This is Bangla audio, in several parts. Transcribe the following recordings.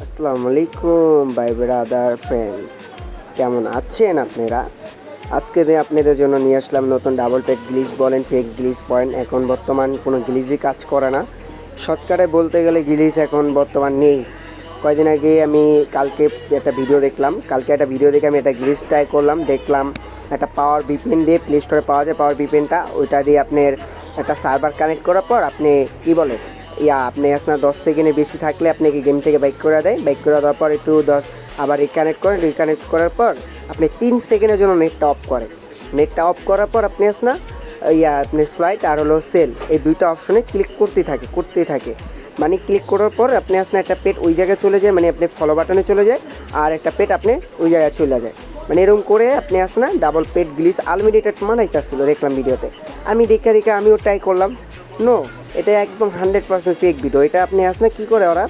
আসসালামু আলাইকুম ভাই ব্রাদার ফ্রেন্ড, কেমন আছেন আপনারা? আজকে আপনাদের জন্য নিয়ে আসলাম নতুন ডাবল পেট গ্লিচ বলেন, ফেক গ্লিচ পয়েন্ট। এখন বর্তমান কোনো গ্লিচই কাজ করে না। শর্টকাটে বলতে গেলে গ্লিচ এখন বর্তমান নেই। কয়েকদিন আগে আমি একটা ভিডিও দেখলাম, একটা ভিডিও দেখে আমি একটা গ্লিচ ট্রাই করলাম। দেখলাম একটা পাওয়ার ভিপিএন দিয়ে প্লে স্টোরে পাওয়া যায়, পাওয়ার ভিপিএনটা ওইটা দিয়ে আপনার একটা সার্ভার কানেক্ট করার পর আপনি কী বলে আপনি আসলে 10 সেকেন্ডের বেশি থাকলে আপনাকে গেম থেকে বাইক করে দেয়। বাইক করে দেওয়ার পর একটু আবার রিকানেক্ট করেন। রিকানেক্ট করার পর আপনি 3 সেকেন্ডের জন্য নেটটা অফ করে। নেটটা অফ করার পর আপনি আসলে আপনি ফ্লাইট আর হলো সেল, এই দুইটা অপশনে ক্লিক করতেই থাকে। মানে ক্লিক করার পর আপনি আসলে একটা পেট ওই জায়গায় চলে যায়, মানে আপনি ফলো বাটনে চলে যায়, আর একটা পেট আপনি ওই জায়গায় চলে যায়। মানে এরকম করে আপনি আসলে ডাবল পেট গ্লিচ আনলিমিটেড বানাইতেছিল দেখলাম ভিডিওতে। আমি দেখে আমিও ট্রাই করলাম। নো, এটা একদম 100% ফেক ভিডিও। এটা আপনি আসলে কী করে ওরা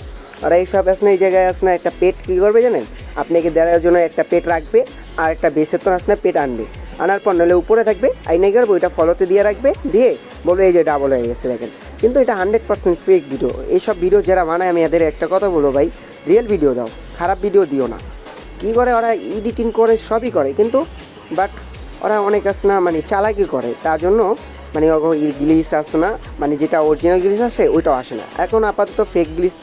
এইসব আসলে এই জায়গায় আসলে একটা পেট কী করবে জানেন? আপনাকে দেওয়ার জন্য একটা পেট রাখবে আর একটা বেসের তো আসলে পেট আনবে। আনার পর নাহলে উপরে থাকবে আইনে গেলে ওইটা ফলোতে দিয়ে রাখবে, দিয়ে বলবে এই যে ডাবল হয়ে গেছে দেখেন। কিন্তু এটা 100% ফেক ভিডিও। এইসব ভিডিও যারা বানায় আমি এদের একটা কথা বলবো, ভাই রিয়েল ভিডিও দাও, খারাপ ভিডিও দিও না। কী করে ওরা এডিটিং করে, সবই করে, কিন্তু বাট ওরা অনেক আসে না, মানে চালাকি করে, তার জন্য মানে গ্লিচ আসে না, মানে যেটা অরিজিনাল গ্লিচ আসে ওইটাও আসে না। এখন আপাতত ফেক গ্লিচ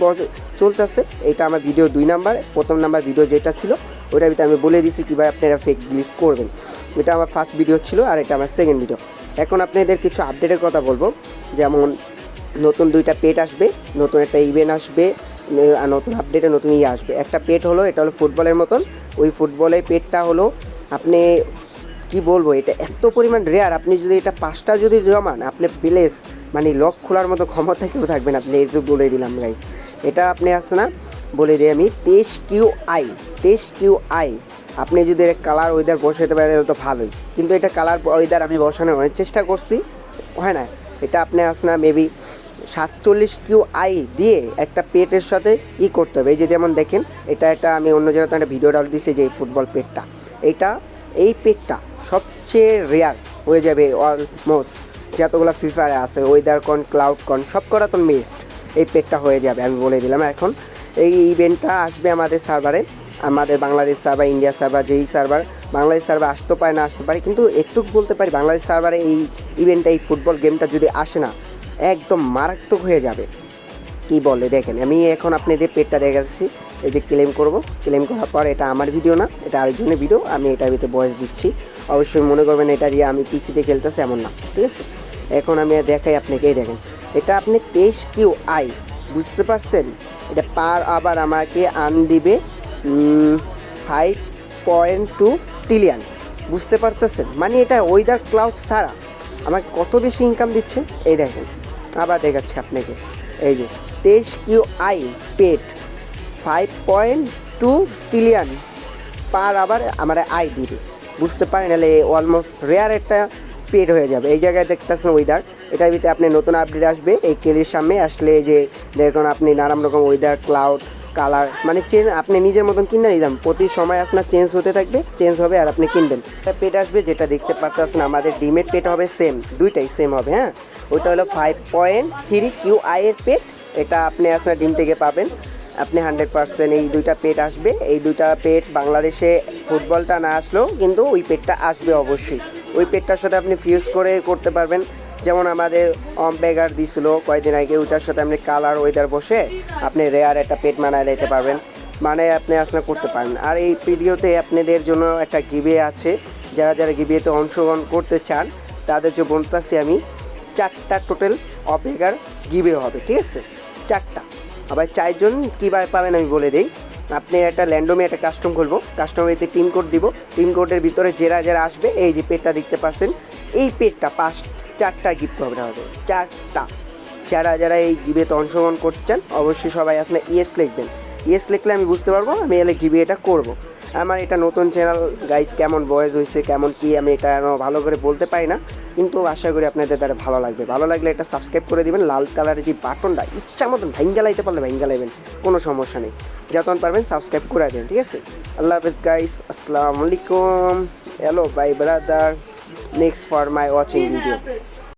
চলতেছে। এটা আমার ভিডিও 2 নাম্বার। প্রথম নাম্বার ভিডিও যেটা ছিল ওইটার ভিতরে আমি বলে দিয়েছি কীভাবে আপনারা ফেক গ্লিচ করবেন। এটা আমার ফার্স্ট ভিডিও ছিল আর এটা আমার সেকেন্ড ভিডিও। এখন আপনাদের কিছু আপডেটের কথা বলবো, যেমন নতুন 2টা পেট আসবে, নতুন একটা ইভেন্ট আসবে, আর নতুন আপডেটে নতুন আসবে। একটা পেট হলো, এটা হলো ফুটবলের মতন। ওই ফুটবলের পেটটা হলো আপনি কি বলবো, এটা এত পরিমাণ রেয়ার। আপনি যদি এটা 5টা যদি জমান, আপনি প্লেস মানে লক খোলার মতো ক্ষমতা কেউ থাকবেন। আপনি একটু বলে দিলাম গাইস, এটা আপনি আসছে না বলে দিই আমি 23QI। আপনি যদি এর কালার ওয়েদার বসাতে পারেন তো ভালোই, কিন্তু এটা কালার ওয়েদার আমি বসানোর অনেক চেষ্টা করছি, হয় না। এটা আপনি আসে না মেবি 47QI দিয়ে একটা পেটের সাথে করতে হবে। এই যে যেমন দেখেন, এটা আমি অন্য জায়গাতে একটা ভিডিও ডাল দিচ্ছি যে এই ফুটবল পেটটা, এই পেটটা সবচেয়ে রেয়ার হয়ে যাবে অলমোস্ট যতগুলো ফ্রি ফায়ারে আছে, ওয়েদার কন, ক্লাউড কন, সব করা তো বেস্ট এই পেটটা হয়ে যাবে, আমি বলে দিলাম। এখন এই ইভেন্টটা আসবে আমাদের সার্ভারে, আমাদের বাংলাদেশ সার্ভার, ইন্ডিয়া সার্ভার, যেই সার্ভার। বাংলাদেশ সার্ভার আসতে পারে না আসতে পারে, কিন্তু একটু বলতে পারি বাংলাদেশ সার্ভারে এই ইভেন্টটা, এই ফুটবল গেমটা যদি আসে না, একদম মারাত্মক হয়ে যাবে। কি বলে দেখেন, আমি এখন আপনাদের পেটটা দেখাচ্ছি। এই যে ক্লেম করার পর, এটা আমার ভিডিও না, এটা আরেকজনের ভিডিও, আমি এটার ভিতরে ভয়েস দিচ্ছি। অবশ্যই মনে করবেন এটা দিয়ে আমি পিসিতে খেলতেছি এমন না, ঠিক আছে? এখন আমি দেখাই আপনাকে, এই দেখেন, এটা আপনি 23QI, বুঝতে পারছেন? এটা পার আবার আমাকে দিবে 5.2 ট্রিলিয়ন, বুঝতে পারতেছেন? মানে এটা ওয়েদার ক্লাউড ছাড়া আমাকে কত বেশি ইনকাম দিচ্ছে। এই দেখেন, আবার দেখাচ্ছি আপনাকে, এই যে 23QI পেট 5.2 ট্রিলিয়ন পার আবার আমার আয় দিবে, বুঝতে পারেন? নাহলে অলমোস্ট রেয়ার একটা পেড হয়ে যাবে। এই জায়গায় দেখতেছেন ওয়েদার, এটার ভিতরে আপনি নতুন আপডেট আসবে এই কেলির সামনে আসলে, যে দেখুন আপনি নানান রকম ওয়েদার, ক্লাউড, কালার, মানে চেঞ্জ আপনি নিজের মতন কিনে নিলাম। প্রতি সময় আপনার চেঞ্জ হতে থাকবে, চেঞ্জ হবে আর আপনি কিনবেন। একটা পেট আসবে যেটা দেখতে পাচ্ছেন আমাদের ডিমের পেট হবে সেম, দুইটাই সেম হবে। হ্যাঁ, ওইটা হলো 5.3QI এর পেট। এটা আপনি আপনার ডিম থেকে পাবেন। আপনি 100% এই 2টা পেট আসবে। এই 2টা পেট বাংলাদেশে ফুটবলটা না আসলেও কিন্তু ওই পেটটা আসবে অবশ্যই। ওই পেটটার সাথে আপনি ফিউজ করে করতে পারবেন। যেমন আমাদের অম্পেগার দিছিল কয়েকদিন আগে, ওইটার সাথে আপনি কালার ওয়েদার বসে আপনি রেয়ার একটা পেট বানায় দিতে পারবেন, মানে আপনি আসলে করতে পারেন। আর এই ভিডিওতে আপনাদের জন্য একটা গিভে আছে, যারা গিভেতে অংশগ্রহণ করতে চান তাদের জন্য বলতেছি আমি, 4টা টোটাল অম্পেগার গিভে হবে, ঠিক আছে? 4টা। আবার 4 জন কীভাবে পাবেন আমি বলে দিই। আপনি একটা র্যান্ডমে একটা কাস্টম খুলবো, কাস্টমেতে টিম কোড দিব, টিম কোডের ভিতরে যারা আসবে, এই যে পেটটা দেখতে পাচ্ছেন, এই পেটটা 4টা গিফট হবে আমাদের, 4টা। যারা এই গিভেতে অংশগ্রহণ করতে চান অবশ্যই সবাই আসলে ইয়েস লিখবেন। ইয়েস লিখলে আমি বুঝতে পারবো আমি এলে গিভে এটা করবো। আমার এটা নতুন চ্যানেল গাইস, কেমন বয়েস হয়েছে, কেমন কি আমি এটা ভালো করে বলতে পারি না, কিন্তু আশা করি আপনাদের দ্বারা ভালো লাগবে। ভালো লাগলে এটা সাবস্ক্রাইব করে দিবেন, লাল কালারের যে বাটনটা ইচ্ছা মতন ভাইঙ্গা লাইতে পারলে ভাইঙ্গা লাইবেন, কোনো সমস্যা নেই। যতক্ষণ পারবেন সাবস্ক্রাইব করে দেন, ঠিক আছে? আল্লাহ হাফেজ গাইস, আসসালামু আলাইকুম, hello bye brother, next for my watching video.